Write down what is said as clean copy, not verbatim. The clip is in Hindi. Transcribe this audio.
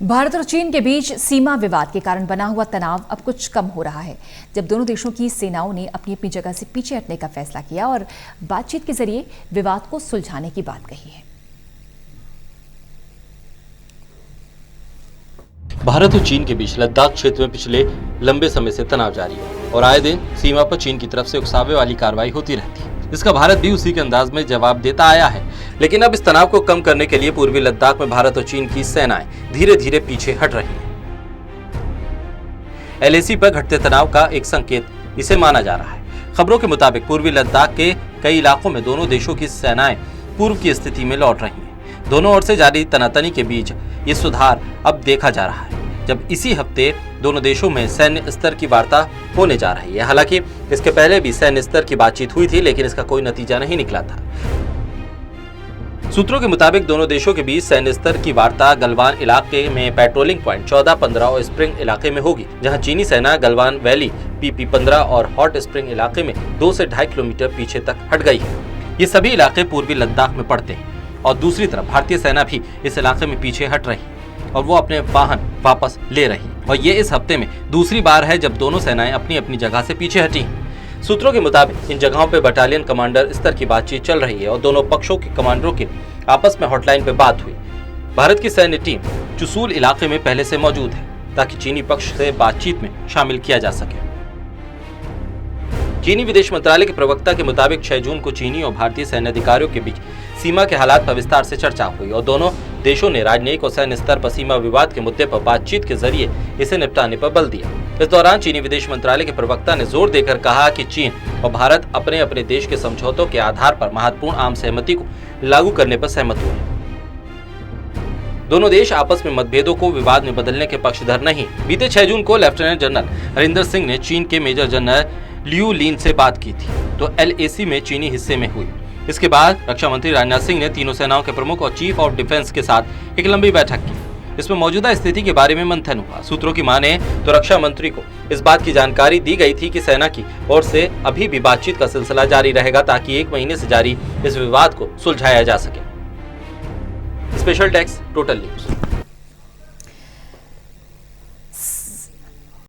भारत और चीन के बीच सीमा विवाद के कारण बना हुआ तनाव अब कुछ कम हो रहा है, जब दोनों देशों की सेनाओं ने अपनी अपनी जगह से पीछे हटने का फैसला किया और बातचीत के जरिए विवाद को सुलझाने की बात कही है। भारत और चीन के बीच लद्दाख क्षेत्र में पिछले लंबे समय से तनाव जारी है और आए दिन सीमा पर चीन की तरफ से उकसावे वाली कार्रवाई होती रहती है, जिसका भारत भी उसी के अंदाज में जवाब देता आया है। लेकिन अब इस तनाव को कम करने के लिए पूर्वी लद्दाख में भारत और चीन की सेनाएं धीरे धीरे पीछे हट रही हैं। LAC पर घटते तनाव का एक संकेत इसे माना जा रहा है। खबरों के मुताबिक पूर्वी लद्दाख के कई इलाकों में दोनों देशों की सेनाएं पूर्व की स्थिति में लौट रही हैं। दोनों ओर से जारी तनातनी के बीच ये सुधार अब देखा जा रहा है, जब इसी हफ्ते दोनों देशों में सैन्य स्तर की वार्ता होने जा रही है। हालांकि इसके पहले भी सैन्य स्तर की बातचीत हुई थी, लेकिन इसका कोई नतीजा नहीं निकला था। सूत्रों के मुताबिक दोनों देशों के बीच सैन्य स्तर की वार्ता गलवान इलाके में पेट्रोलिंग पॉइंट 14, 15 और स्प्रिंग इलाके में होगी, जहां चीनी सेना गलवान वैली PP 15 और हॉट स्प्रिंग इलाके में 2 से 2.5 किलोमीटर पीछे तक हट गई है। ये सभी इलाके पूर्वी लद्दाख में पड़ते हैं और दूसरी तरफ भारतीय सेना भी इस इलाके में पीछे हट रही है और वो अपने वाहन वापस ले रही है। और ये इस हफ्ते में दूसरी बार है जब दोनों सेनाएं अपनी अपनी जगह से पीछे हटी हैं। सूत्रों के मुताबिक इन जगहों पर बटालियन कमांडर स्तर की बातचीत चल रही है और दोनों पक्षों के कमांडरों की आपस में हॉटलाइन पे बात हुई। भारत की सैन्य टीम चुसूल इलाके में पहले से मौजूद है ताकि चीनी पक्ष से बातचीत में शामिल किया जा सके। चीनी विदेश मंत्रालय के प्रवक्ता के मुताबिक 6 जून को चीनी और भारतीय सैन्य अधिकारियों के बीच सीमा के हालात पर विस्तार से चर्चा हुई और दोनों देशों ने राजनयिक और सैन्य स्तर पर सीमा विवाद के मुद्दे पर बातचीत के जरिए इसे निपटाने पर बल दिया। इस दौरान चीनी विदेश मंत्रालय के प्रवक्ता ने जोर देकर कहा कि चीन और भारत अपने अपने देश के समझौतों के आधार पर महत्वपूर्ण आम सहमति को लागू करने पर सहमत हुए। दोनों देश आपस में मतभेदों को विवाद में बदलने के पक्षधर नहीं। बीते 6 जून को लेफ्टिनेंट जनरल हरिंदर सिंह ने चीन के मेजर जनरल लियू लिन से बात की थी, तो LAC में चीनी हिस्से में हुई। इसके बाद रक्षा मंत्री राजनाथ सिंह ने तीनों सेनाओं के प्रमुख और चीफ ऑफ डिफेंस के साथ एक लंबी बैठक की। इसमें मौजूदा स्थिति के बारे में मंथन हुआ। सूत्रों की माने तो रक्षा मंत्री को इस बात की जानकारी दी गई थी कि सेना की ओर से अभी भी बातचीत का सिलसिला जारी रहेगा ताकि 1 महीने से जारी इस विवाद को सुलझाया जा सके। Special desk, total news.